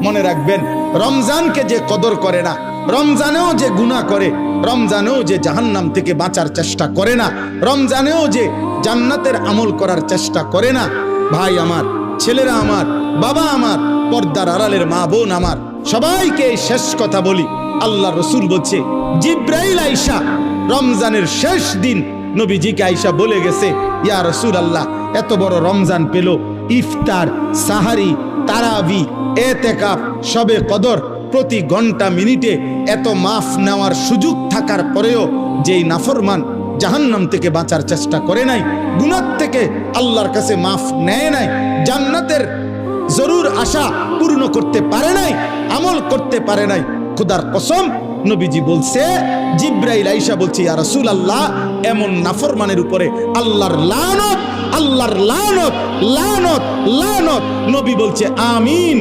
মনে রাখবেন, রমজানকে যে কদর করে না, রমজানেও যে গুনাহ করে, রমজানেও যে জাহান্নাম থেকে বাঁচার চেষ্টা করে না, রমজানেও যে জান্নাতের আমল করার চেষ্টা করে না, ভাই আমার, ছেলেরা আমার, বাবা আমার, পর্দার আড়ালের মা বোন আমার, সবাইকে এই শেষ কথা বলি। আল্লাহ রসুল বলছে, জিব্রাইল আইসা রমজানের শেষ দিন নবীজিকে আইসা বলে গেছে, ইয়া রাসূল আল্লাহ, এত বড় রমজান পেল, ইফতার, সাহারি, তারাবি, এতেকাফ, শবে কদর, প্রতি ঘন্টা মিনিটে এত মাফ নেওয়ার সুযোগ থাকার পরেও যেই নাফরমান জাহান্নাম থেকে বাঁচার চেষ্টা করে নাই, গুনাহ থেকে আল্লাহর কাছে মাফ নেয় নাই, জান্নাতের জরুর আশা পূর্ণ করতে পারে নাই, আমল করতে পারে নাই, খোদার কসম নবীজি বলছে, জিব্রাইল আইসা বলছে, ইয়া রাসূলুল্লাহ, এমন নাফরমানের উপরে আল্লাহর লানত, আল্লাহর লানত, লানত, লানত। নবী বলছে আমিন।